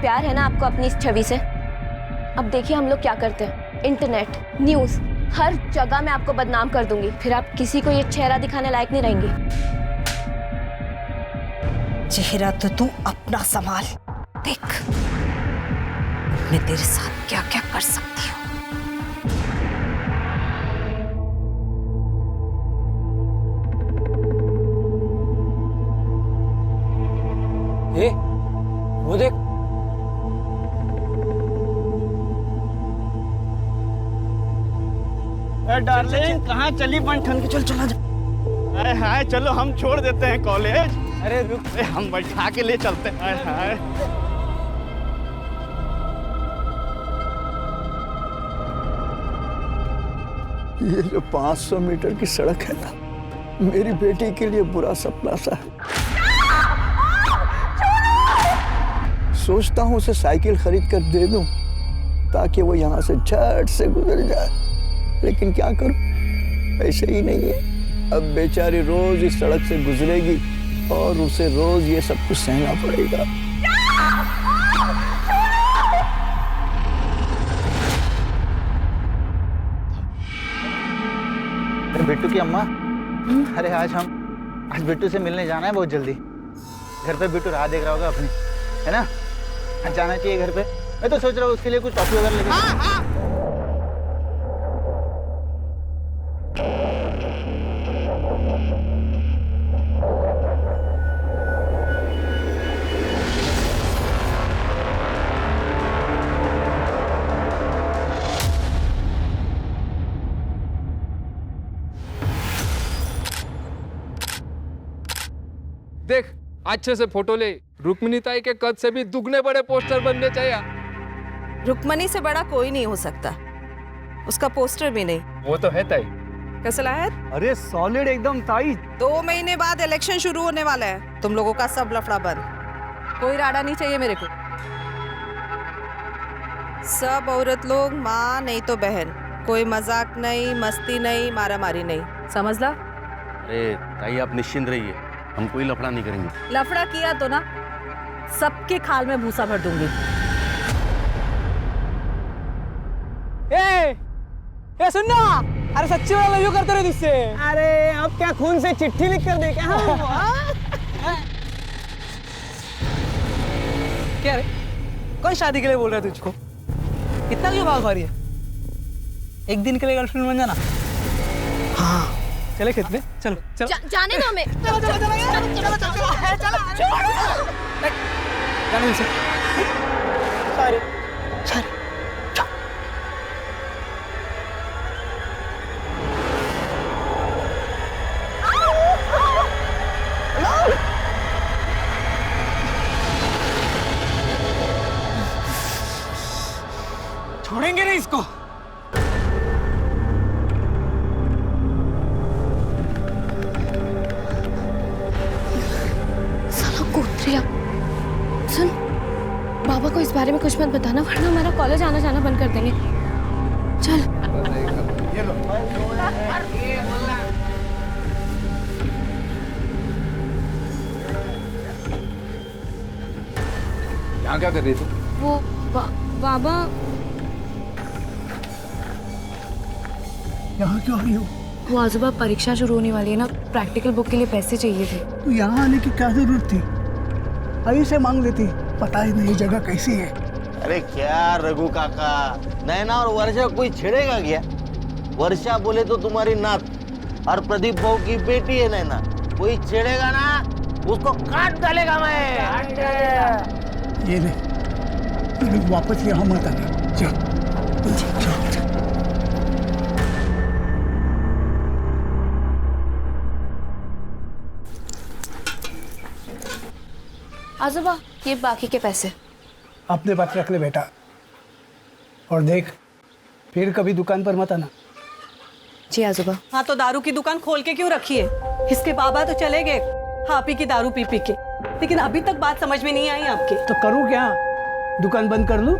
प्यार है ना आपको अपनी इस छवि से। अब देखिए हम लोग क्या करते हैं, इंटरनेट, न्यूज़, हर जगह मैं आपको बदनाम कर दूंगी, फिर आप किसी को ये चेहरा दिखाने लायक नहीं रहेंगी। चेहरा तो तू अपना संभाल, देख मैं तेरे साथ क्या क्या कर सकती हूँ। ए, वो देख। डार्लिंग कहाँ चली बंठन के? चल चला जा। हाय हाय चलो हम छोड़ देते हैं कॉलेज। अरे रुक, हम बैठा के ले चलते हैं। हाय हाय ये जो 500 मीटर की सड़क है ना, मेरी बेटी के लिए बुरा सपना सा है। सोचता हूँ उसे साइकिल खरीद कर दे दूं ताकि वो यहाँ से झट से गुजर जाए, लेकिन क्या करूं, ऐसे ही नहीं है। अब बेचारी रोज इस सड़क से गुजरेगी और उसे रोज ये सब कुछ सहना पड़ेगा। बिट्टू की अम्मा, अरे आज बिट्टू से मिलने जाना है बहुत जल्दी। घर पे बिट्टू राह देख रहा होगा अपनी, है ना? आज जाना चाहिए घर पे। मैं तो सोच रहा हूँ उसके लिए कुछ टॉफी वगैरह लेके। देख अच्छे से फोटो ले, रुक्मिणी ताई के कद से भी दुगने बड़े पोस्टर बनने चाहिए। रुक्मणी से बड़ा कोई नहीं हो सकता, उसका पोस्टर भी नहीं। वो तो है ताई। कैसा है? अरे सॉलिड एकदम ताई। 2 महीने बाद इलेक्शन शुरू होने वाला है, तुम लोगों का सब लफड़ा बंद। कोई राडा नहीं चाहिए मेरे को। सब औरत लोग माँ नहीं तो बहन, कोई मजाक नहीं, मस्ती नहीं, मारामारी नहीं, समझ ला? अरे ताई आप निश्चिंत रहिए, हम कोई लफड़ा नहीं करेंगे। लफड़ा किया तो ना सबके खाल में भूसा भर दूंगी। ए सुनना, अरे सच्ची वाला लव यू करते रहे तुझसे। अरे अब क्या खून से चिट्ठी लिख कर दे क्या? क्या रे, कौन शादी के लिए बोल रहा है तुझको? कितना क्यों भाग रही है? एक दिन के लिए गर्लफ्रेंड बन जाना। हाँ चले खेत में, चलो चलो। जाने दो हमें। चलो चलो चलो चलो चलो चलो चलो। जाने दो। Sorry sorry. छोड़ेंगे नहीं इसको। सुन, बाबा को इस बारे में कुछ मत बताना वरना हमारा कॉलेज आना जाना बंद कर देंगे। चल। यहाँ क्या कर रही थी? वो बाबा। यहाँ क्यों आई हो? वो आजूबा परीक्षा शुरू होने वाली है ना, प्रैक्टिकल बुक के लिए पैसे चाहिए थे। तो यहाँ आने की क्या जरूरत थी? अभी से मांग लेती, पता ही नहीं जगह कैसी है। अरे क्या रघु काका, नैना और वर्षा कोई छेड़ेगा क्या? वर्षा बोले तो तुम्हारी नात और प्रदीप भाऊ की बेटी है नैना, कोई छेड़ेगा ना उसको काट डालेगा मैं। ये नहीं, वापस यहाँ मत आना। चल आजूबा, ये बाकी के पैसे अपने पास रख ले बेटा, और देख फिर कभी दुकान पर मत आना। जी आजूबा। हाँ तो दारू की दुकान खोल के क्यों रखी है? इसके बाबा तो चले गए हापी की दारू पी पी के, लेकिन अभी तक बात समझ में नहीं आई आपकी। तो करूँ क्या? दुकान बंद कर लूं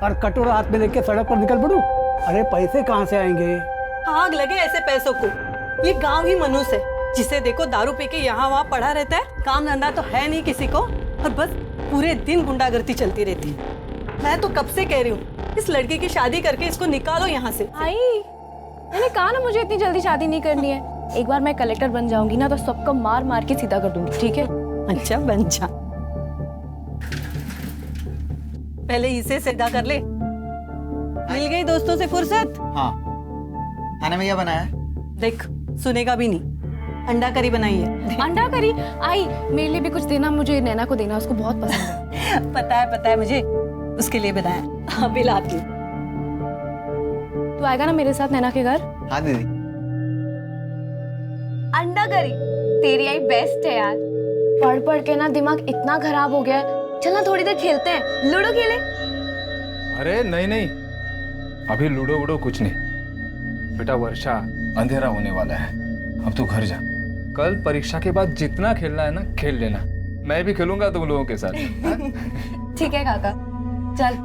और कटोरा हाथ में लेके सड़क पर निकल पड़ूं? अरे पैसे कहाँ से आएंगे? आग लगे ऐसे पैसों को। ये गांव ही मनुष्य है, जिसे देखो दारू पी के यहाँ वहाँ पड़ा रहता है, काम धंधा तो है नहीं किसी को। और बस पूरे दिन गुंडागर्दी चलती रहती है। मैं तो कब से कह रही हूँ इस लड़के की शादी करके इसको निकालो यहाँ से। आई, मैंने कहा ना मुझे इतनी जल्दी शादी नहीं करनी है। एक बार मैं कलेक्टर बन जाऊंगी ना तो सबको मार मार के सीधा कर दूंगी, ठीक है? अच्छा बन जा, पहले इसे सीधा कर ले। मिल गई दोस्तों से फुर्सत? हाँ, खाने में क्या बनाया है? देख, सुनेगा भी नहीं। अंडा करी बनाई है। अंडा करी? आई, मेरे लिए भी कुछ देना, मुझे नैना को देना, उसको बहुत पसंद है। पता है मुझे, उसके लिए बनाया। अभी लाती हूँ। तू आएगा ना मेरे साथ नैना के घर? हाँ दीदी। अंडा करी तेरी आई बेस्ट है यार। पढ़ पढ़ के ना दिमाग इतना खराब हो गया है। चल ना थोड़ी देर खेलते हैं, लूडो खेले। अरे नहीं नहीं, अभी लूडो वूडो कुछ नहीं। बेटा वर्षा, अंधेरा होने वाला है, अब तू घर जा। कल परीक्षा के बाद जितना खेलना है ना खेल लेना, मैं भी खेलूंगा तुम लोगों के साथ। ठीक है काका, चल।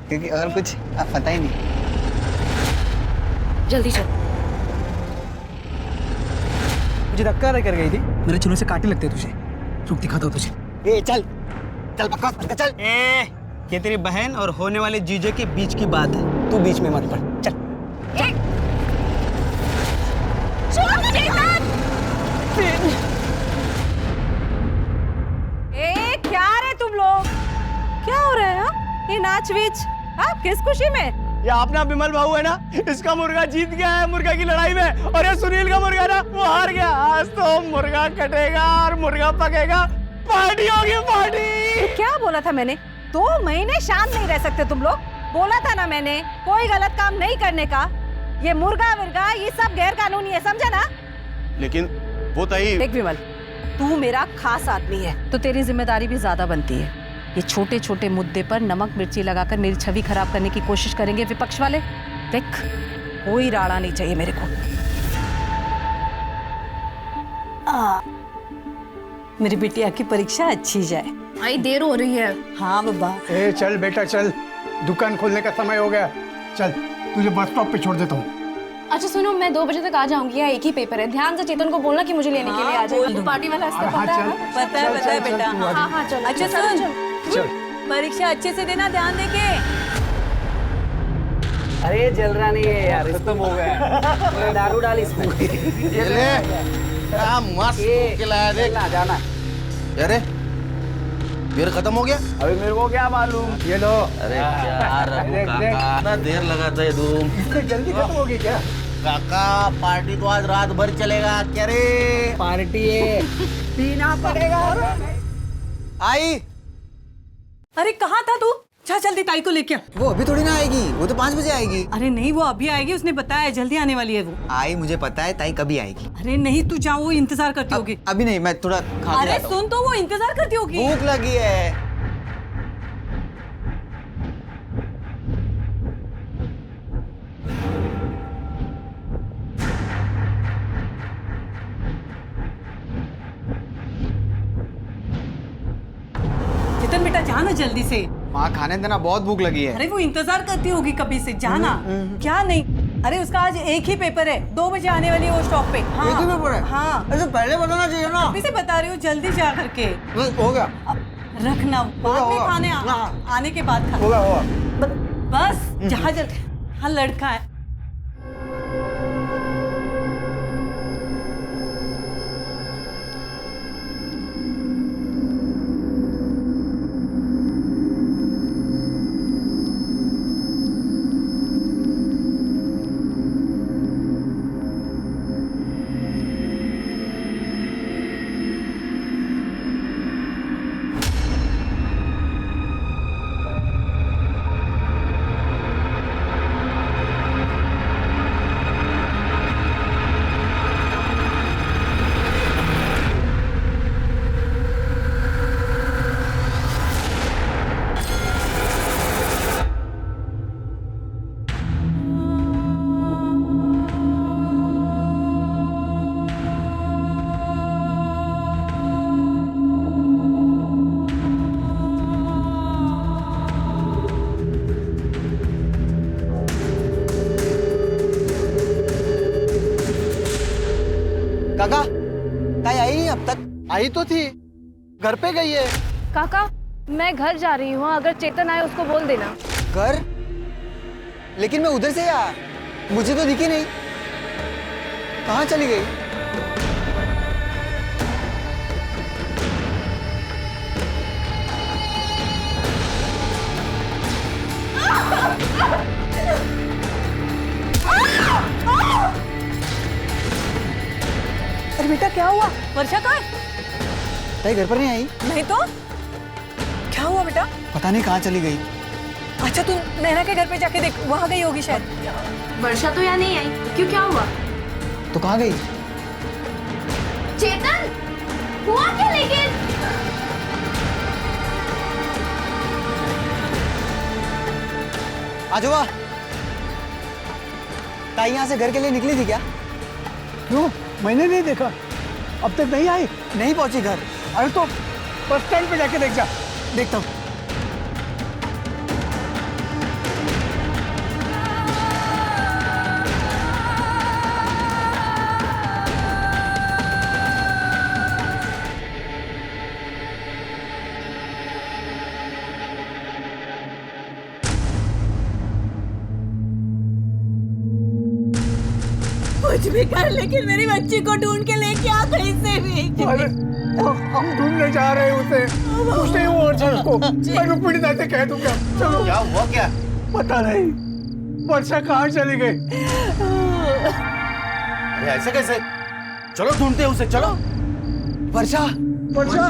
क्योंकि और कुछ पता ही नहीं। जल्दी चल। मुझे धक्का कर गई थी, मेरे चुनों से काटे लगते तुझे। रुक, दिखाता हूँ तुझे। ए चल चल बकवास मत कर, चल। ये तेरी बहन और होने वाले जीजे के बीच की बात है, तू बीच में मत पड़। चल। क्या रे तुम लोग, क्या हो रहा है? हाँ? ये नाच वीच किस खुशी में? ये अपना विमल भाऊ है ना, इसका मुर्गा जीत गया है मुर्गा की लड़ाई में, और ये सुनील का मुर्गा ना वो हार गया। आज तो मुर्गा कटेगा और मुर्गा पकेगा, पार्टी होगी पार्टी। क्या बोला था मैंने? 2 महीने शांत नहीं रह सकते तुम लोग? बोला था ना मैंने, कोई गलत काम नहीं करने का। ये मुर्गा वर्गा ये सब गैर कानूनी है, समझा ना? लेकिन वो तई देख विमल, तू मेरा खास आदमी है तो तेरी जिम्मेदारी भी ज्यादा बनती है। ये छोटे छोटे मुद्दे पर नमक मिर्ची लगाकर मेरी छवि खराब करने की कोशिश करेंगे विपक्ष वाले। देख, कोई राड़ा नहीं चाहिए मेरे को। मेरी बिटिया की परीक्षा अच्छी जाए। आई, देर हो रही है। हाँ बाबा। ए चल बेटा चल, दुकान खोलने का समय हो गया। चल, तुझे बस स्टॉप पे छोड़ देता हूँ। अच्छा सुनो, मैं 2 बजे तक आ जाऊंगी, या एक ही पेपर है। ध्यान से चेतन को बोलना कि मुझे लेने के लिए आ जाए। पार्टी वाला रास्ता पता है? पता है बेटा। हाँ हाँ चलो। अच्छा सुन, परीक्षा अच्छे से देना, ध्यान देके। अरे जल रहा नहीं है यार, खत्म हो गया। दारू डाल इसमें। ये ले, क्या मस्त खिलाया देख। जाना। अरे फिर खत्म हो गया? अभी मेरे को क्या मालूम। ये लो। अरे क्या रघु काका, इतना देर लगाता है तुम। इससे जल्दी खत्म होगी क्या? काका पार्टी तो आज रात भर चलेगा क्या रे? पार्टी है, पीना पड़ेगा। आई, अरे कहाँ था तू? जा जल्दी ताई को लेके आ। वो अभी थोड़ी ना आएगी, वो तो 5 बजे आएगी। अरे नहीं, वो अभी आएगी, उसने बताया जल्दी आने वाली है वो। आई, मुझे पता है ताई कभी आएगी। अरे नहीं, तू जा, वो इंतजार करती होगी। अभी नहीं, मैं थोड़ा खा के अरे आता हूँ। सुन तो, वो इंतजार करती होगी। भूख लगी है। चेतन बेटा जाना जल्दी से। माँ खाने देना, बहुत भूख लगी है। अरे वो इंतजार करती होगी कभी से, जाना। क्या नहीं? अरे उसका आज एक ही पेपर है, 2 बजे आने वाली है वो स्टॉप पे। हाँ, एक ही पेपर है? हाँ, अरे पहले बताना चाहिए ना। अभी से बता रही हूँ, जल्दी जा करके। हो गया, रखना, बाद में होगा। खाने आने के बाद खा। होगा। बस जहाँ जल्दी। हाँ, लड़का है। काका, ताई आई नहीं अब तक? आई तो थी, घर पे गई है। काका मैं घर जा रही हूँ, अगर चेतन आए उसको बोल देना। घर? लेकिन मैं उधर से आया, मुझे तो दिखी नहीं। कहाँ चली गई? अरे बेटा क्या हुआ? वर्षा कहाँ है? ताई घर पर नहीं आई? नहीं तो क्या हुआ बेटा? पता नहीं कहाँ चली गई। अच्छा तू नैना के घर पे जाके देख, वहां गई होगी शायद। वर्षा तो यहाँ नहीं आई, क्यों क्या हुआ? तो कहाँ गई? चेतन हुआ क्या लेकिन? आजोबा, ताई यहाँ से घर के लिए निकली थी क्या? क्यों? मैंने नहीं देखा, अब तक नहीं आई। नहीं पहुंची घर। अरे तो बस स्टैंड पे जाके देख जा। देखता हूँ। कुछ भी कर लेकिन मेरी बच्ची को ढूंढ के लेके आ कहीं से भी। अरे हम ढूंढने जा रहे हैं उसे, कुछ नहीं हुआ वर्षा को। मैं रुक्मिणी दा से कह दूंगा। चलो। क्या हुआ क्या? पता नहीं वर्षा कहाँ चली गई। अरे ऐसे कैसे? चलो ढूंढते हैं उसे, चलो। वर्षा, वर्षा,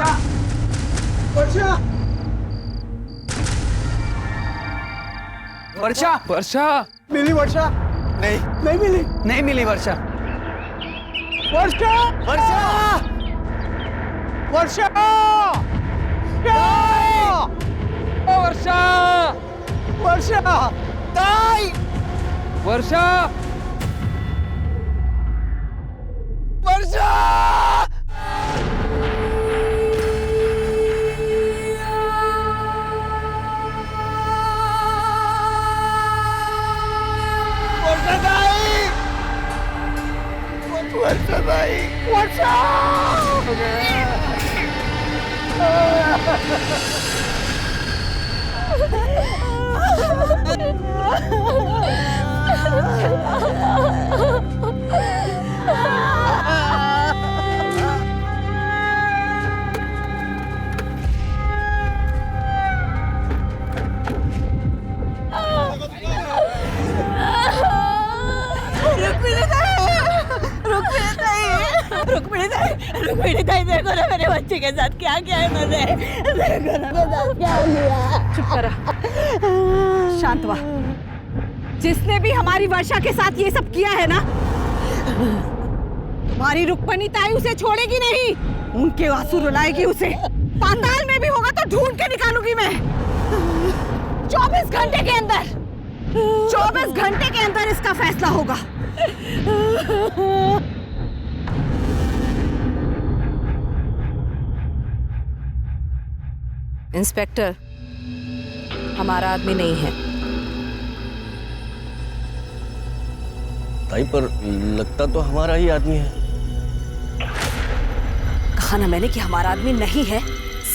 वर्षा, वर्षा, वर्षा मिली वर्षा? नहीं, नहीं मिली। नहीं मिली वर्षा। वर्षा, वर्षा, वर्षा, वर्षा वर्षा, ताई, वर्षा वर्षा। वर्षा ताई, वर्षा। रुक्मिणी ताई देखो ना मेरे बच्चे के साथ क्या क्या है। देखो ना मेरे साथ क्या हुआ। चुप करा, शांत हुआ। जिसने भी हमारी वर्षा के साथ ये सब किया है ना, तुम्हारी रुक्मिणी ताई उसे छोड़ेगी नहीं। उनके आंसू रुलाएगी उसे। पाताल में भी होगा तो ढूंढ के निकालूंगी मैं। 24 घंटे के अंदर, 24 घंटे के अंदर इसका फैसला होगा। इंस्पेक्टर, हमारा आदमी नहीं है। ताई पर लगता तो हमारा ही आदमी है। कहा ना मैंने कि हमारा आदमी नहीं है।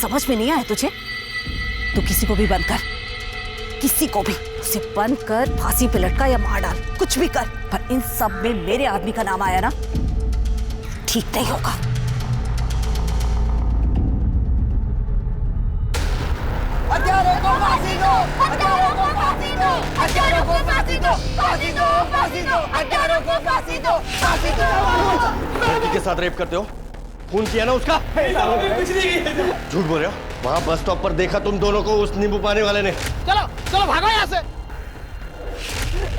समझ में नहीं आया तुझे? तू किसी को भी बंद कर, किसी को भी उसे बंद कर, फांसी पे लटका या मार डाल, कुछ भी कर, पर इन सब में मेरे आदमी का नाम आया ना, ठीक नहीं होगा। हत्यारों को फांसी दो, हत्यारों को फांसी दो, हत्यारों को फांसी दो, फांसी दो, फांसी दो, हत्यारों को फांसी दो, फांसी दो। लड़की के साथ रेप करते हो? खून किया ना उसका? झूठ बोल रहे हो। वहाँ बस स्टॉप पर देखा तुम दोनों को उस नींबू पानी वाले ने। चलो चलो भागो यहाँ से।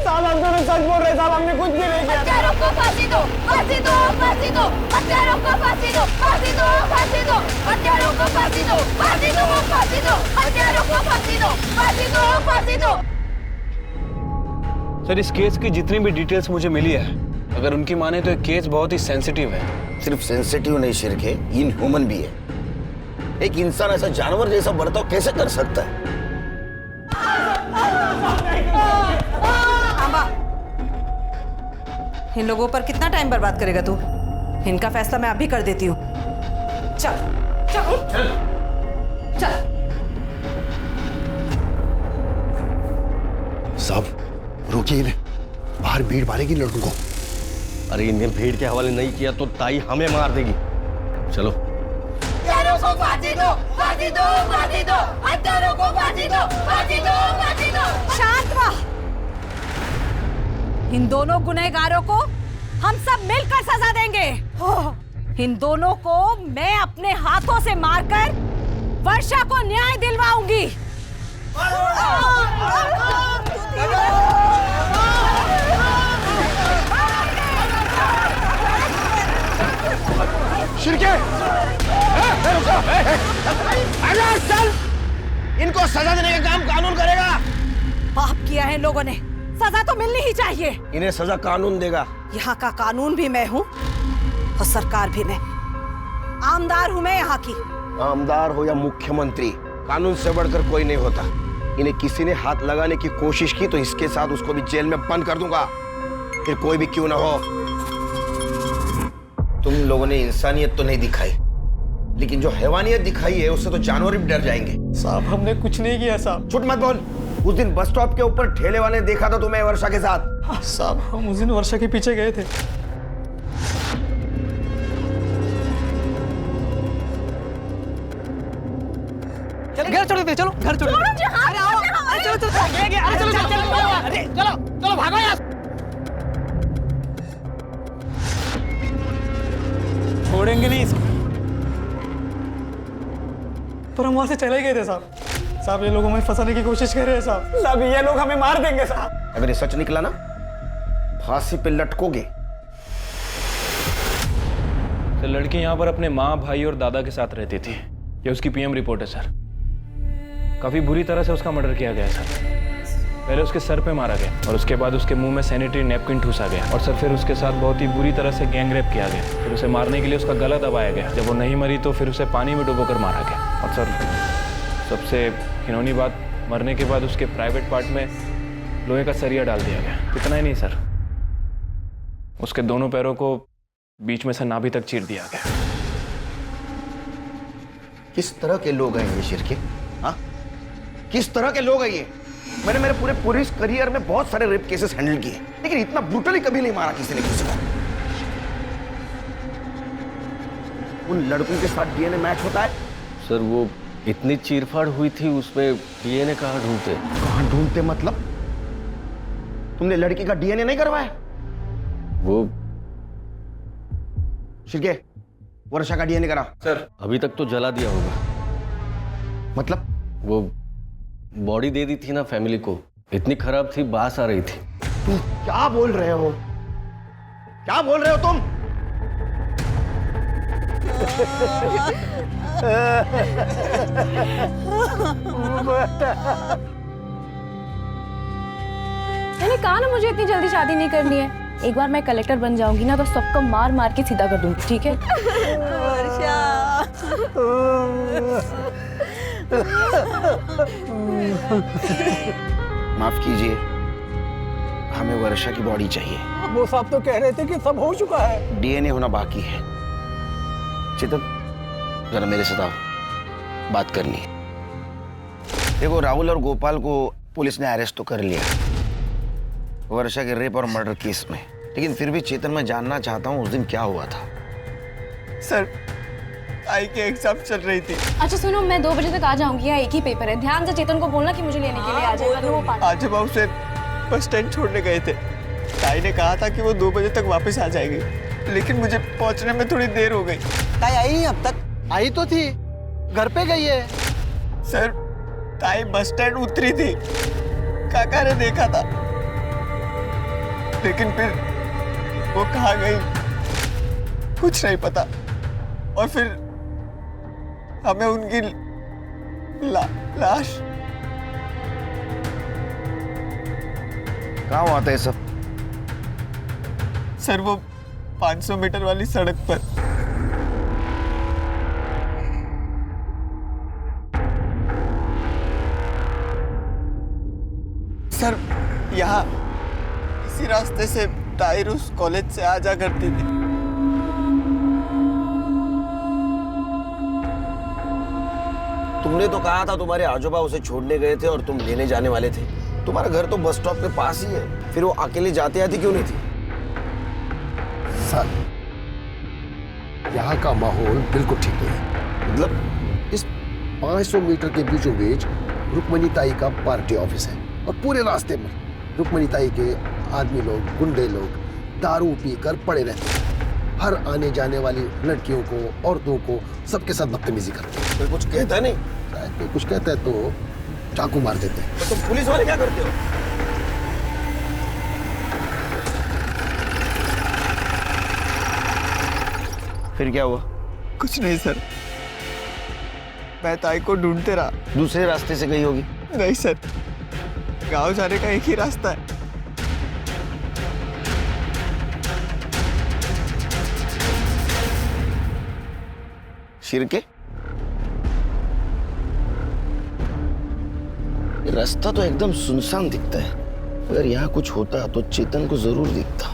साहब हम दोनों सच बोल रहे, साहब हमने कुछ भी नहीं किया। हत्यारों को फांसी दो, फांसी दो, फांसी दो, हत्यारों को फांसी दो, फांसी दो, फांसी दो, हत्यारों को फांसी दो, फांसी दो, फांसी दो, हत्यारों को फांसी दो, फांसी दो, फांसी दो। सर इस केस की जितनी भी डिटेल्स मुझे मिली है, अगर उनकी माने तो ये केस बहुत ही सेंसिटिव है। सिर्फ सेंसिटिव नहीं शिरके, इनह्यूमन भी है। एक इंसान ऐसा जानवर जैसा बर्ताव कैसे कर सकता है? इन लोगों पर कितना टाइम बर्बाद करेगा तू? इनका फैसला मैं अभी कर देती हूँ। चल चल उठ। चल साहब रोकिए इन्हें, बाहर भीड़ मारेगी लड़कों को। अरे इन्हें भीड़ के हवाले नहीं किया तो ताई हमें मार देगी। चलो। हत्यारों को फांसी दो, फांसी दो, फांसी दो, हत्यारों को फांसी दो, फांसी दो, फांसी दो। शांत रह। इन दोनों गुनहगारों को हम सब मिलकर सजा देंगे। इन दोनों को मैं अपने हाथों से मारकर वर्षा को न्याय दिलवाऊंगी। शिरके, चल, इनको सजा देने का काम कानून करेगा। पाप किया है इन लोगों ने, सजा तो मिलनी ही चाहिए। इन्हें सजा कानून देगा। यहाँ का कानून भी मैं हूँ और सरकार भी मैं। आमदार हूँ मैं यहाँ की। आमदार हो या मुख्यमंत्री, कानून से बढ़कर कोई नहीं होता। इन्हें किसी ने हाथ लगाने की कोशिश की तो इसके साथ उसको भी जेल में बंद कर दूंगा, फिर कोई भी क्यों ना हो। तुम लोगों ने इंसानियत तो नहीं दिखाई, लेकिन जो हैवानियत दिखाई है उससे तो जानवर भी डर जाएंगे। साहब हमने कुछ नहीं किया साहब। झूठ मत बोल। उस दिन बस स्टॉप के ऊपर ठेले वाले ने देखा था तुम्हें वर्षा के साथ। साहब हम उस दिन वर्षा के पीछे गए थे। घर छोड़ दे, चलो घर छोड़ दे। अरे आओ, अरे चलो चलो अरे चलो चलो अरे चलो चलो भागो यार। छोड़ेंगे नहीं इसको। पर हम वहां से चले गए थे साहब। साहब ये लोग हमें फंसाने की कोशिश कर रहे हैं साहब। साहब ये लोग हमें मार देंगे साहब। अगर ये सच निकला ना, फांसी पे लटकोगे। सर लड़की यहाँ पर अपने माँ, भाई और दादा के साथ रहती थी। ये उसकी पीएम रिपोर्ट है सर। काफी बुरी तरह से उसका मर्डर किया गया सर। पहले उसके सर पे मारा गया और उसके बाद उसके मुंह में सैनिटरी नैपकिन ठूसा गया और सर फिर उसके साथ बहुत ही बुरी तरह से गैंग रेप किया गया। फिर उसे मारने के लिए उसका गला दबाया गया। जब वो नहीं मरी तो फिर उसे पानी में डुबोकर मारा गया। और सर सबसे घिनौनी बात, मरने के बाद उसके प्राइवेट पार्ट में लोहे का सरिया डाल दिया गया। इतना ही नहीं सर, उसके दोनों पैरों को बीच में से नाभि तक चीर दिया गया। किस तरह के लोग हैं ये शिरके? हाँ, किस तरह के लोग हैं ये? मैंने मेरे पूरे पुलिस करियर में बहुत सारे रेप केसेस हैंडल किए, लेकिन इतना ब्रूटली कभी नहीं मारा किसी ने किसी को। उन लड़कों के साथ डीएनए मैच होता है? सर वो इतनी चीरफाड़ हुई थी, उसमें डीएनए कहाँ ढूंढते? कहाँ ढूंढते मतलब? तुमने लड़की का डीएनए नहीं करवाया? वो शिरके, वर्षा का डीएनए करा। सर अभी तक तो जला दिया होगा। मतलब? वो बॉडी दे दी थी ना फैमिली को, इतनी खराब थी, बास आ रही थी। तुम क्या बोल रहे हो? क्या बोल रहे हो तुम? मैंने कहा ना मुझे इतनी जल्दी शादी नहीं करनी है। एक बार मैं कलेक्टर बन जाऊंगी ना तो सबको मार मार के सीधा कर दूंगी, ठीक है? माफ कीजिए, हमें वर्षा की बॉडी चाहिए। वो साहब तो कह रहे थे कि सब हो चुका है। डीएनए होना बाकी है। चेतन जरा मेरे साथ आओ, बात करनी है। देखो राहुल और गोपाल को पुलिस ने अरेस्ट तो कर लिया वर्षा के रेप और मर्डर केस में, लेकिन फिर भी चेतन मैं जानना चाहता हूँ उस दिन क्या हुआ था। सर आई के एग्जाम चल रही थी। अच्छा सुनो, मैं 2 बजे तक आ जाऊंगी, यहाँ एक ही पेपर है। ध्यान से चेतन को बोलना कि मुझे लेने के लिए आ जाए। आज हम उसे बस स्टैंड छोड़ने गए थे। ताई ने कहा था कि वो 2 बजे तक वापस आ जाएगी, लेकिन मुझे पहुंचने में थोड़ी देर हो गई। ताई आई नहीं अब तक? आई तो थी, घर पे गई है। सर ताई बस स्टैंड उतरी थी, काका ने देखा था, लेकिन फिर वो कहाँ गई कुछ नहीं पता। और फिर हमें उनकी लाश। कहाँ हुआ था ये सब? सर वो 500 मीटर वाली सड़क पर। सर यहाँ इसी रास्ते से ताहिर उस कॉलेज से आ जा करती थी। तुमने तो कहा था तुम्हारे आजोबा उसे छोड़ने गए थे और तुम लेने जाने वाले थे। तुम्हारा घर तो बस स्टॉप के पास ही है, फिर वो अकेले जाते आती क्यों नहीं थी? सर, यहाँ का माहौल बिल्कुल ठीक नहीं है। मतलब इस 500 मीटर के बीचों बीच रुक्मणी ताई का पार्टी ऑफिस है और पूरे रास्ते में रुक्मणी ताई के आदमी लोग, गुंडे लोग दारू पीकर पड़े रहते हैं। हर आने जाने वाली लड़कियों को, औरतों को सबके साथ बदतमीजी करते हैं। कोई कुछ कहता नहीं? शायद कोई कुछ कहता है तो चाकू मार देते हैं। तो तुम पुलिस वाले क्या करते हो? फिर क्या हुआ? कुछ नहीं सर, मैं ताई को ढूंढते रहा। दूसरे रास्ते से गई होगी। नहीं सर, गांव जाने का एक ही रास्ता है। शिरके, ये रास्ता तो एकदम सुनसान दिखता है। अगर यहाँ कुछ होता तो चेतन को जरूर दिखता।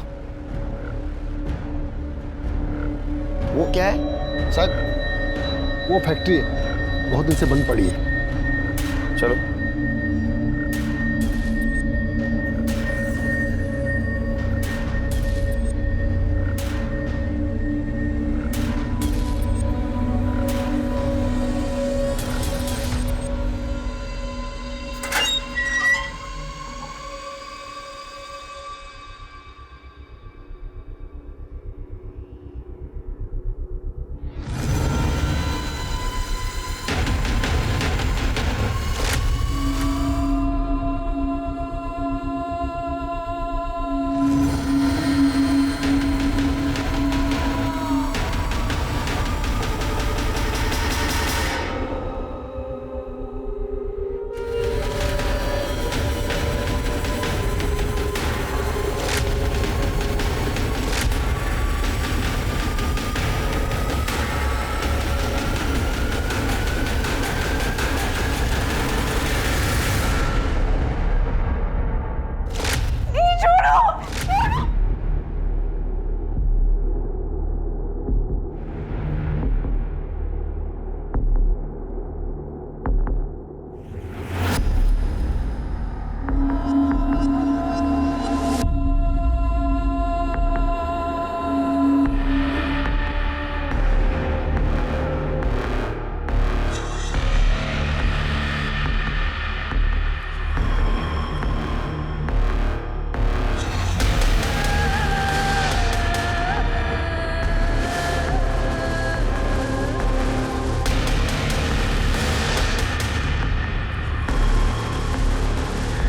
वो क्या है सर? वो फैक्ट्री है, बहुत दिन से बंद पड़ी है। चलो।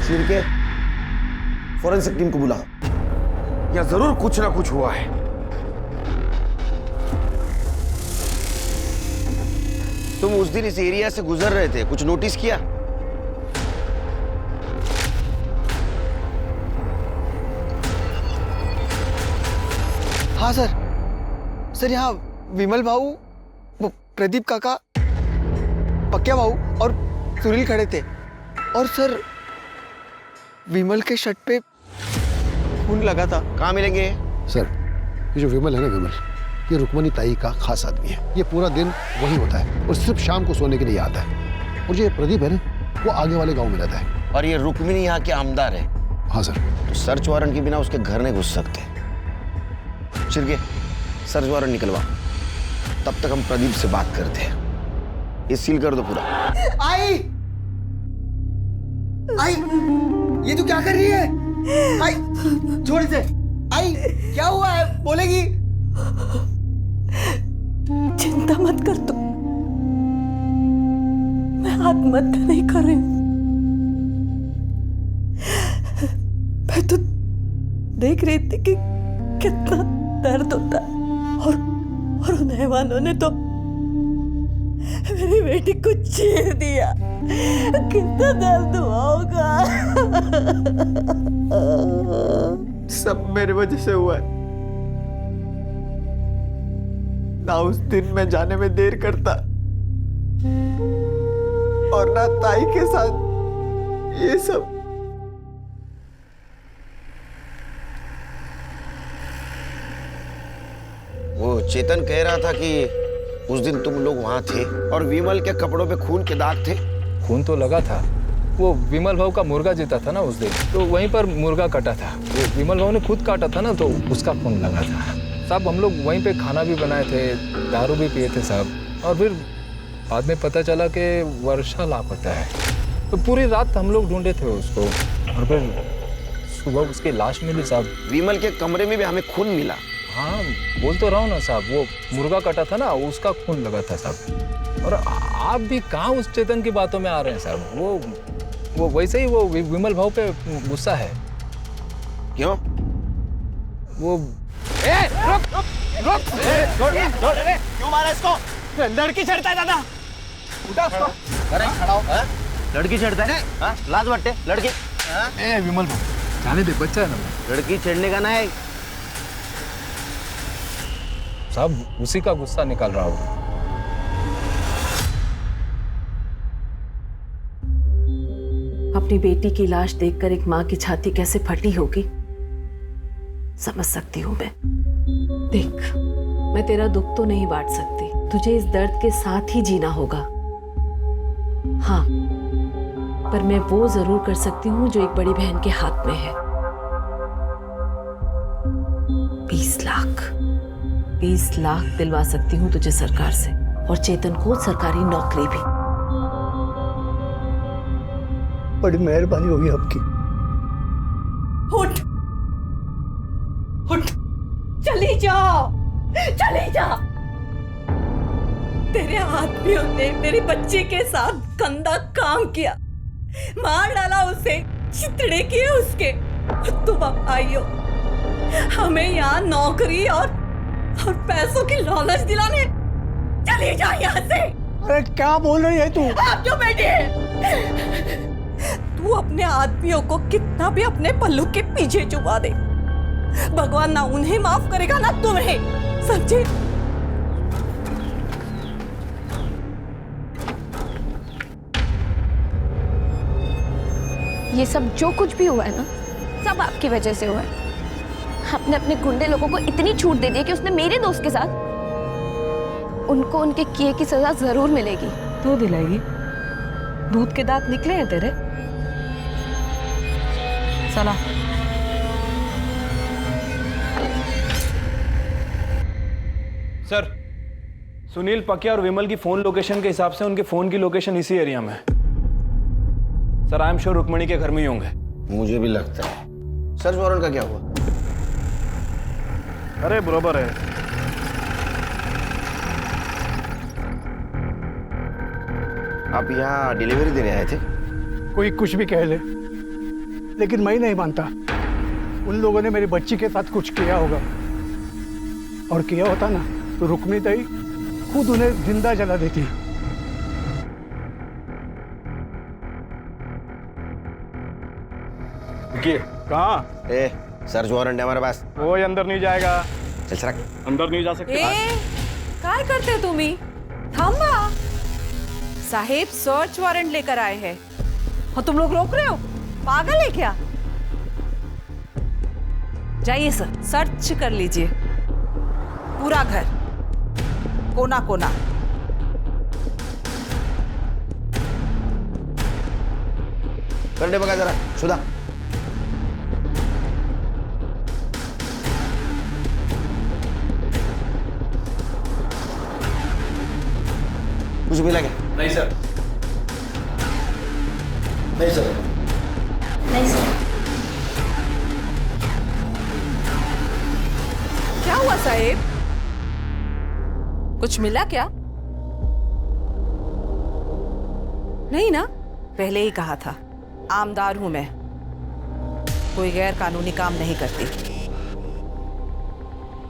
शिरके, फॉरेंसिक टीम को बुला। या जरूर कुछ ना कुछ हुआ है। तुम उस दिन इस एरिया से गुजर रहे थे, कुछ नोटिस किया? हाँ सर, यहाँ विमल भाऊ, वो प्रदीप काका, पक्या भाऊ और सुनील खड़े थे। और सर, विमल के शर्ट पे खून लगा था। कहाँ मिलेंगे? सर, ये जो विमल है ना, विमल, ये रुक्मणी ताई का खास आदमी है। ये पूरा दिन वही होता है और सिर्फ शाम को सोने के लिए आता है। और ये प्रदीप है ना, वो आगे वाले गांव में रहता है। और ये रुक्मिणी यहाँ के आमदार है। हाँ सर। तो सर्च वारंट के बिना उसके घर नहीं घुस सकते। शिरके, सर्च वारंट निकलवा, तब तक हम प्रदीप से बात करते हैं। ये सील कर दो पूरा। आई, ये तू क्या कर रही है? आई, छोड़ इसे। आई, क्या हुआ है? बोलेगी? चिंता मत कर तू, मैं आत्महत्या नहीं कर रही हूं। मैं तो देख रही थी कि कितना दर्द होता है और उन हैवानों ने तो मेरी बेटी को चीर दिया। कितना दर्द हुआ होगा। सब मेरे वजह से हुआ है। ना उस दिन मैं जाने में देर करता और ना ताई के साथ ये सब। वो चेतन कह रहा था कि उस दिन तुम लोग वहां थे और विमल के कपड़ों पे खून के दाग थे। खून तो लगा था, वो विमल भाव का मुर्गा जीता था ना उस दिन, तो वहीं पर मुर्गा कटा था। वो विमल भाव ने खुद काटा था ना, तो उसका खून लगा था साहब। हम लोग वहीं पे खाना भी बनाए थे, दारू भी पिए थे साहब। और फिर बाद में पता चला कि वर्षा लापता है, तो पूरी रात हम लोग ढूंढे थे उसको, और फिर सुबह उसकी लाश मिली साहब। विमल के कमरे में भी हमें खून मिला। हाँ बोल तो रहा हूँ ना साहब, वो मुर्गा कटा था ना, उसका खून लगा था साहब। और आप भी कहाँ उस चेतन की बातों में आ रहे हैं साहब। वो वैसे ही वो विमल भाव पे गुस्सा है। क्यों? वो क्यों मारा इसको? लड़की छेड़ता है दादा। अरे खड़ा हो। लड़की छेड़ता है? हाँ? लाज बट्टे लड़की। ए विमल भाव जाने दे, बच्चा है ना वो। लड़की छेड़ने का ना है साहब, उसी का गुस्सा निकाल रहा हूँ। अपनी बेटी की लाश देखकर एक माँ की छाती कैसे फटी होगी समझ सकती हूँ मैं। देख, मैं तेरा दुख तो नहीं बांट सकती, तुझे इस दर्द के साथ ही जीना होगा। हाँ, पर मैं वो जरूर कर सकती हूँ जो एक बड़ी बहन के हाथ में है। 20 लाख दिलवा सकती हूँ तुझे सरकार से, और चेतन को सरकारी नौकरी भी। बड़ी मेहरबानी होगी आपकी। उठ उठ, चली जाओ, चली जा। तेरे आदमियों ने मेरी बच्ची के साथ गंदा काम किया, मार डाला उसे, चितड़े किए उसके। तुम अब आई हो हमें यहाँ नौकरी और पैसों की लालच दिलाने। चली जा यहाँ से। अरे क्या बोल रही है तू? आप क्यों बैठे? तू अपने आदमियों को कितना भी अपने पल्लू के पीछे छुपा दे, भगवान ना उन्हें माफ करेगा ना तुम्हें, समझे? ये सब जो कुछ भी हुआ है ना, सब आपकी वजह से हुआ है। आपने अपने गुंडे लोगों को इतनी छूट दे दी कि उसने मेरे दोस्त के साथ, उनको उनके किए की सजा जरूर मिलेगी। तू दिलाएगी? दूध के दांत निकले हैं तेरे। चला। सर, सुनील पकिया और विमल की फोन लोकेशन के हिसाब से उनके फोन की लोकेशन इसी एरिया में है। Sir, I am sure Rukmani के घर में ही होंगे। मुझे भी लगता है। सर्च वारंट का क्या हुआ? अरे बरोबर है। आप यहाँ डिलीवरी देने आए थे? कोई कुछ भी कह ले, लेकिन मैं नहीं मानता। उन लोगों ने मेरी बच्ची के साथ कुछ किया होगा, और किया होता ना तो रुक्मिणी ताई खुद उन्हें जिंदा जला देती। कहाँ? ए, सर्च वारंट है हमारे पास। वो अंदर नहीं जाएगा। चल सरक। अंदर नहीं जा सकते। काय करते तुम्ही? थांबा साहेब, सर्च वारंट लेकर आए हैं और तुम लोग रोक रहे हो? पागल है क्या? जाइए सर, सर्च कर लीजिए पूरा घर, कोना कोना। करने बगा जरा सुधा। कुछ मिला क्या? नहीं सर। नहीं सर। नहीं सर। क्या हुआ साहेब? कुछ मिला क्या? नहीं ना, पहले ही कहा था, आमदार हूं मैं, कोई गैर कानूनी काम नहीं करती।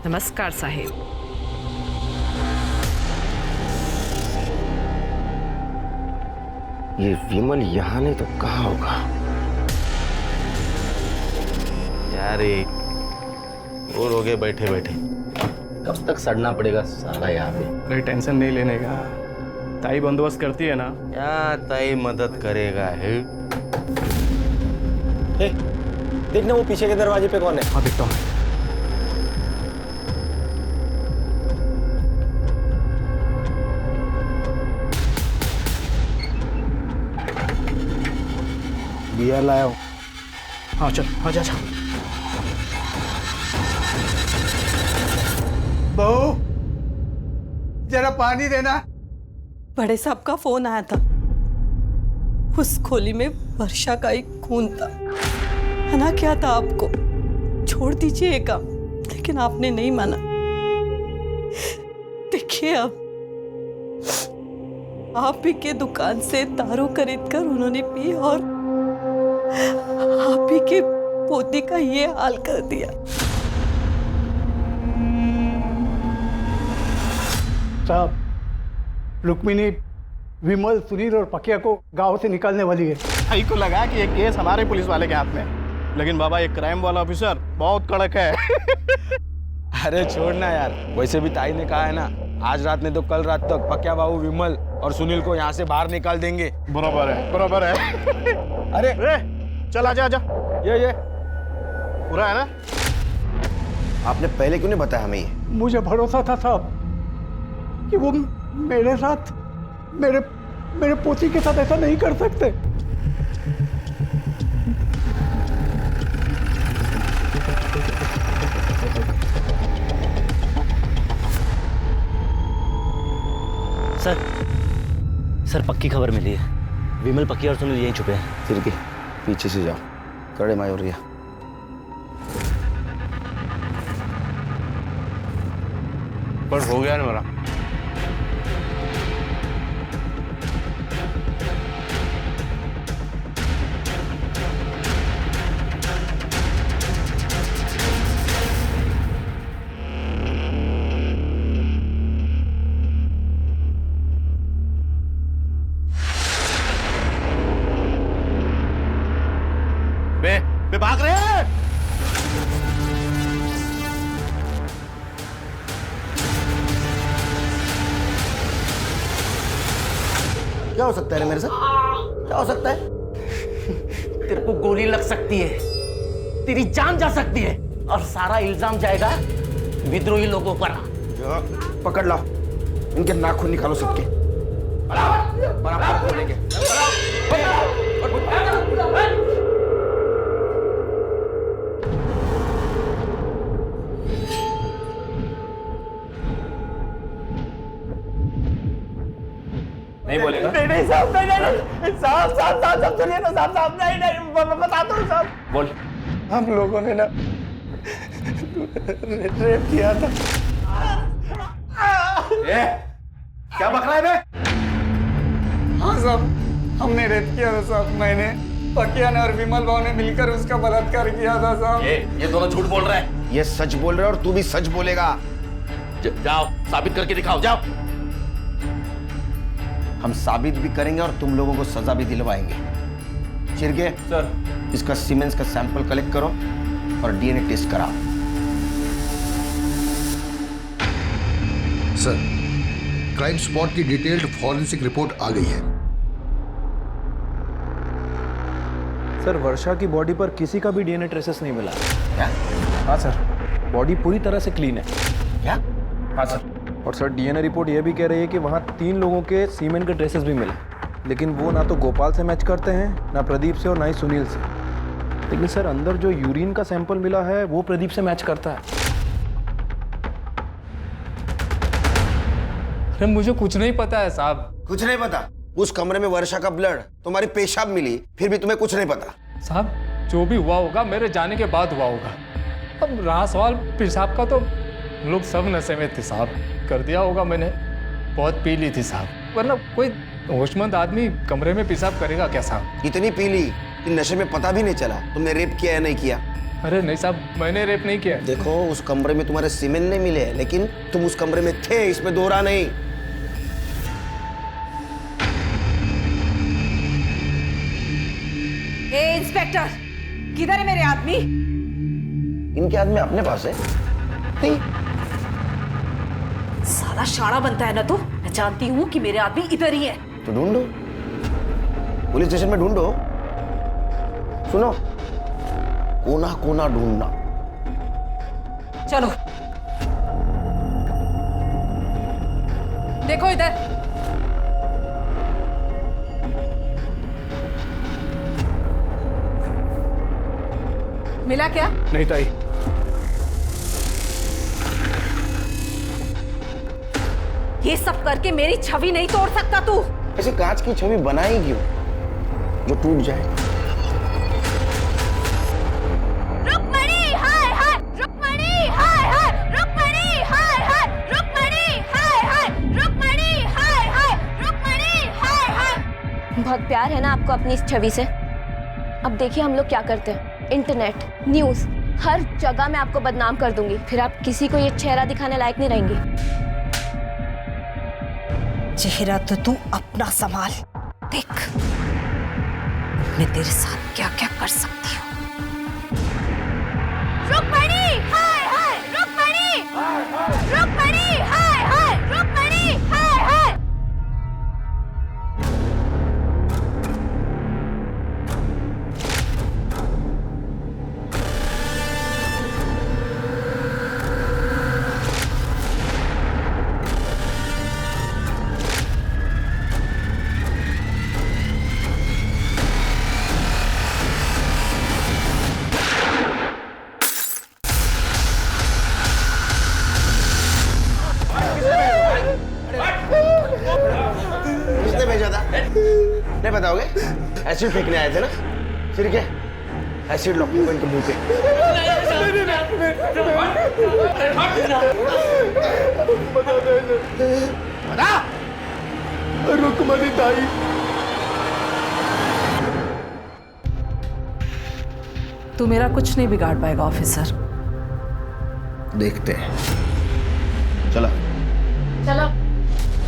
नमस्कार साहेब। ये विमल यहाँ नहीं तो कहाँ होगा? यार और हो गए बैठे बैठे। कब तक सड़ना पड़ेगा साला यहाँ पे? अरे टेंशन नहीं लेने का, ताई बंदोबस्त करती है ना। क्या ताई मदद करेगा है? देखना वो पीछे के दरवाजे पे कौन है। हाँ देखता हूँ। बियर लाया हूँ। हाँ चल, हाँ जा। बहू जरा पानी देना। बड़े साहब का फोन आया था, उस खोली में वर्षा का एक खून था। मना क्या था आपको, छोड़ दीजिए ये काम, लेकिन आपने नहीं माना। देखिए अब आप ही के दुकान से दारू खरीदकर उन्होंने पी और आप ही के पोती का ये हाल कर दिया। साहब, रुक्मिणी विमल, सुनील और पकिया को गांव से निकालने वाली है। भाई को लगा कि ये केस हमारे पुलिस वाले के हाथ में, लेकिन बाबा ये क्राइम वाला ऑफिसर बहुत कड़क है। अरे छोड़ना यार, वैसे भी ताई ने कहा है ना, आज रात नहीं तो कल रात तक पक्या बाबू विमल और सुनील को यहाँ से बाहर निकाल देंगे। बराबर है, बराबर है। अरे चल आजा आजा, ये पूरा है ना? आपने पहले क्यों नहीं बताया हमें ये? मुझे भरोसा था साहब कि वो मेरे साथ, मेरे पोती के साथ ऐसा नहीं कर सकते। सर पक्की खबर मिली है, विमल, पक्की और सुनील यहीं छुपे हैं। फिर के पीछे से जाओ, कड़े मायूरिया। पर हो गया ना मेरा। बे भाग रहे हैं। क्या हो सकता है रे मेरे साथ? क्या हो सकता है? तेरे को गोली लग सकती है, तेरी जान जा सकती है और सारा इल्जाम जाएगा विद्रोही लोगों पर। पकड़ लाओ, इनके नाखून निकालो सबके। बराबर बोलेंगे। नहीं बोलेगा? नहीं साहब, नहीं साहब सुनिए ना साहब, नहीं बता दो साहब। बोल। हम लोगों ने ना रेप किया था। क्या बक रहा है बे? हाँ साहब, हमने रेप किया था साहब। मैंने, पकिया ने और विमल भाव ने मिलकर उसका बलात्कार किया था साहब। ये दोनों झूठ बोल रहे हैं। ये सच बोल रहे और तू भी सच बोलेगा। जाओ साबित करके दिखाओ, जाओ। हम साबित भी करेंगे और तुम लोगों को सजा भी दिलवाएंगे। चिरगे सर, इसका सीमेंस का सैंपल कलेक्ट करो और डीएनए टेस्ट कराओ। सर, क्राइम स्पॉट की डिटेल्ड फॉरेंसिक रिपोर्ट आ गई है। सर वर्षा की बॉडी पर किसी का भी डीएनए ट्रेसेस नहीं मिला। क्या? हाँ सर, बॉडी पूरी तरह से क्लीन है। क्या? हाँ सर, और सर डीएनए रिपोर्ट ये भी कह रही है कि वहाँ 3 लोगों के सीमेन के ट्रेसेस भी मिले, लेकिन वो ना तो गोपाल से मैच करते हैं, ना प्रदीप से और ना ही सुनील से। लेकिन सर अंदर जो यूरिन का सैंपल मिला है वो प्रदीप से मैच करता है। अरे मुझे कुछ नहीं पता है साहब। कुछ नहीं पता? उस कमरे में वर्षा का ब्लड, तुम्हारी पेशाब मिली, फिर भी तुम्हें कुछ नहीं पता? साहब जो भी हुआ होगा मेरे जाने के बाद हुआ होगा। अब रहा सवाल पेशाब का, तो लोग सब नशे में थे साहब, कर दिया होगा मैंने, बहुत पी ली थी साहब, वरना कोई होशमंद आदमी कमरे में पेशाब करेगा क्या साहब? इतनी पी ली कि नशे में पता भी नहीं चला तुमने रेप किया या नहीं किया। अरे नहीं साहब, मैंने रेप नहीं किया। देखो उस कमरे में तुम्हारे सीमेन नहीं मिले, लेकिन तुम उस कमरे में थे, इसमें दोहरा नहीं। ए इंस्पेक्टर, किधर है मेरे आदमी? इनके आदमी अपने पास है। नहीं, साला शाना बनता है ना तू। मैं जानती हूँ कि मेरे आदमी इधर ही है। तो ढूंढो, पुलिस स्टेशन में ढूंढो। सुनो, कोना कोना ढूंढना। चलो देखो इधर। मिला क्या? नहीं ताई। ये सब करके मेरी छवि नहीं तोड़ सकता तू। ऐसे कांच की छवि बनाई क्यों जो टूट जाए? रुक्मणी हाय हाय, रुक्मणी हाय हाय, रुक्मणी हाय हाय, रुक्मणी हाय हाय, रुक्मणी हाय हाय, रुक्मणी हाय हाय। बहुत प्यार है ना आपको अपनी इस छवि से। अब देखिए हम लोग क्या करते हैं, इंटरनेट, न्यूज़, हर जगह मैं आपको बदनाम कर दूंगी, फिर आप किसी को ये चेहरा दिखाने लायक नहीं रहेंगी। चेहरा तो तू अपना संभाल, देख मैं तेरे साथ क्या क्या कर सकती हूँ। रुक्मणी हाय हाय, रुक्मणी रुक्मणी हाय हाय, रुक्मणी हाय हाय। किसने भेजा था? नहीं बताओगे? एसिड फेंकने आए थे ना? फिर क्या? एसिड लो इनके मुंह पे। बता! रुक्मणी ताई। तू मेरा कुछ नहीं बिगाड़ पाएगा ऑफिसर। देखते हैं। चलो। चलो।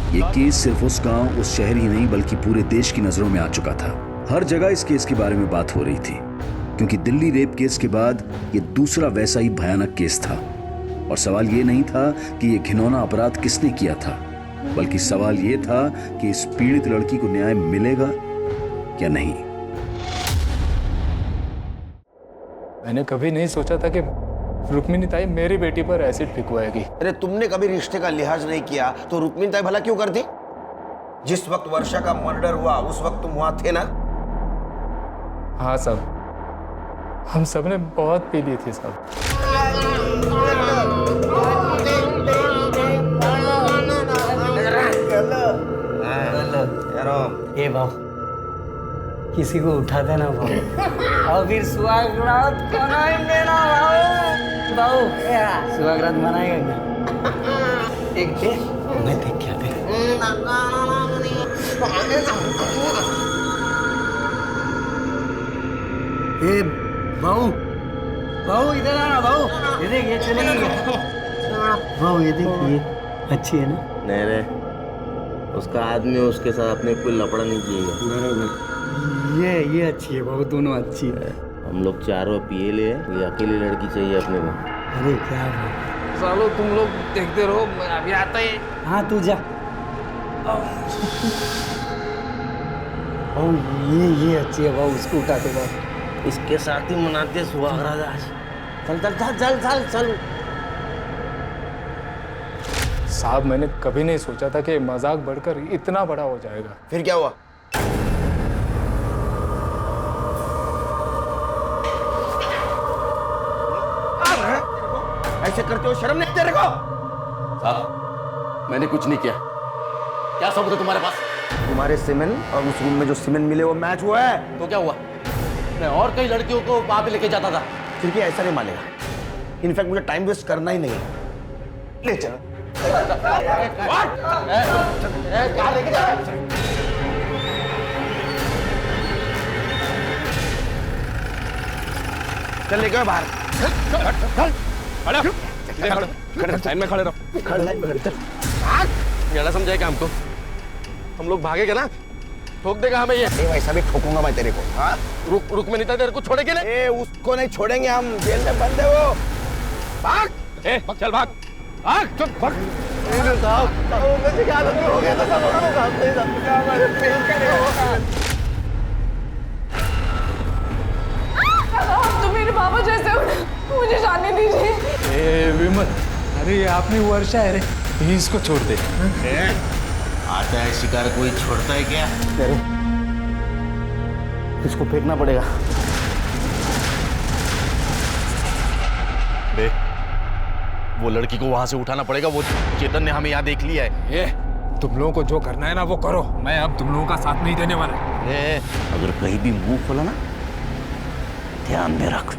ये केस सिर्फ उस गांव, उस शहर ही नहीं बल्कि पूरे देश की नजरों में आ चुका था। हर जगह इस केस के बारे में बात हो रही थी, क्योंकि दिल्ली रेप केस के बाद ये दूसरा वैसा ही भयानक केस था। और सवाल ये नहीं था कि ये घिनौना अपराध किसने किया था, बल्कि सवाल ये था कि इस पीड़ित लड़की को न्याय मिलेगा या नहीं। मैंने कभी नहीं सोचा था कि रुक्मिणी ताई मेरी बेटी पर एसिड फिकवाएगी। अरे तुमने कभी रिश्ते का लिहाज नहीं किया तो रुक्मिणी ताई भला क्यों करती? जिस वक्त वर्षा का मर्डर हुआ उस वक्त तुम वहां थे ना? हाँ सब, हम सब ने बहुत पी ली थी सब। ए भाव, किसी को उठा देना भाव, और फिर सुहागरात मनाएंगे ना भाव। भाव सुहागरात मनाएगा क्या? एक दे, मैं देख क्या दे। ए भाऊ, भाऊ इधर आना भाऊ, ये देख ये चलेगी क्या? भाऊ ये देख ये अच्छी है ना? नहीं रे, उसका आदमी उसके साथ अपने कोई लफड़ा नहीं किएगा। ये अच्छी है भाऊ, दोनों अच्छी है। हम लोग चारों पिए ले, ये अकेली लड़की चाहिए अपने को। अरे क्या भाई, चलो तुम लोग देखते रहो, मैं अभी आता ही। हाँ तू जा। भाऊ ये अच्छी है भाऊ, उसको उठाते भाऊ। इसके साथ ही मनाते सुहागरात आज। चल चल चल चल चल चल। साहब मैंने कभी नहीं सोचा था कि मजाक बढ़कर इतना बड़ा हो जाएगा। फिर क्या हुआ? ऐसे करते हो, शर्म नहीं तेरे को? साहब मैंने कुछ नहीं किया। क्या सबूत है तुम्हारे पास? तुम्हारे सीमेंट और उस रूम में जो सीमेंट मिले वो मैच हुआ है। तो क्या हुआ? मैं और कई लड़कियों को वहां पे लेके जाता था। फिर क्या ऐसा नहीं मानेगा? इनफैक्ट मुझे टाइम वेस्ट करना ही नहीं है। ले चल। कहाँ लेके जा? चल लेके बाहर। लाइन में खड़े रहो। ज्यादा समझाएगा हमको? हम लोग भागेगा ना, ठोक देगा हमें ये। वैसा भी ठोकूंगा मैं तेरे को। हाँ? रुक में नहीं था, तेरे को छोड़ेंगे ना? उसको नहीं छोड़ेंगे हम, जेल में बंद है वो। भाग! चल भाग! भाग! चुप भाग! तुम मेरे बाबा जैसे हो, मुझे जाने दीजिए। विमल, अरे ये आपने वर्षा है रे, इसको छोड़ दे। आता है शिकार कोई छोड़ता है क्या? इसको फेंकना पड़ेगा। वो लड़की को वहां से उठाना पड़ेगा। वो चेतन ने हमें यहाँ देख लिया है। ये तुम लोगों को जो करना है ना वो करो, मैं अब तुम लोगों का साथ नहीं देने वाला। अगर कहीं भी मुंह खोला ना, ध्यान में रख,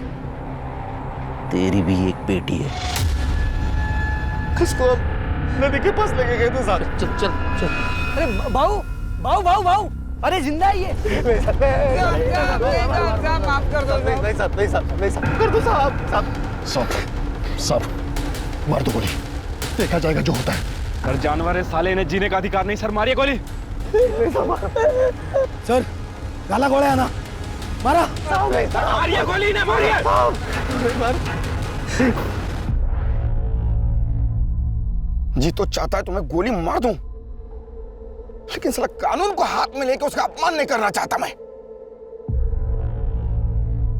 तेरी भी एक बेटी है। उसको नदी के पास लेके गए थे साथ। चल चल चल। अरे बाऊ बाऊ बाऊ बाऊ, अरे जिंदा है ये। माफ कर दो। नहीं साहब, नहीं साहब, नहीं साहब, कर दो साहब। साहब मार दो गोली, देखा जाएगा जो होता है। सर जानवर है साले, इन्हें जीने का अधिकार नहीं। सर मारिए गोली। सर काला घोड़ा है ना, मारा। मारिए गोली, ना मारिए। जी तो चाहता है तुम्हें गोली मार दूं, लेकिन साला कानून को हाथ में लेकर उसका अपमान नहीं करना चाहता मैं।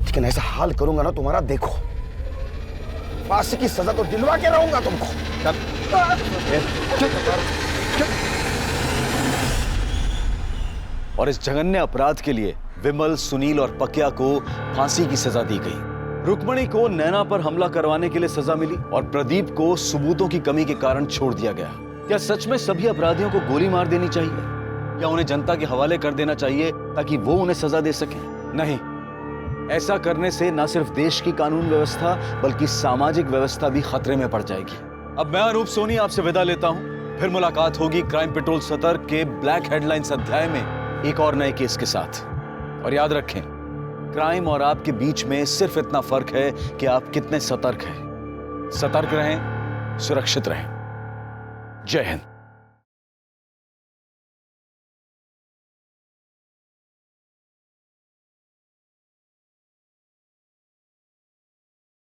लेकिन ऐसा हाल करूंगा ना तुम्हारा, देखो फांसी की सजा तो दिलवा के रहूंगा तुमको। और इस जघन्य अपराध के लिए विमल, सुनील और पकिया को फांसी की सजा दी गई। रुक्मणी को नैना पर हमला करवाने के लिए सजा मिली और प्रदीप को सबूतों की कमी के कारण छोड़ दिया गया। क्या सच में सभी अपराधियों को गोली मार देनी चाहिए या उन्हें जनता के हवाले कर देना चाहिए ताकि वो उन्हें सजा दे सके? नहीं, ऐसा करने से न सिर्फ देश की कानून व्यवस्था बल्कि सामाजिक व्यवस्था भी खतरे में पड़ जाएगी। अब मैं अनूप सोनी आपसे विदा लेता हूं। फिर मुलाकात होगी क्राइम पेट्रोल सतर्क के ब्लैक हेडलाइंस अध्याय में एक और नए केस के साथ। और याद रखें, क्राइम और आपके बीच में सिर्फ इतना फर्क है कि आप कितने सतर्क हैं। सतर्क रहें, सुरक्षित रहें। जय हिंद।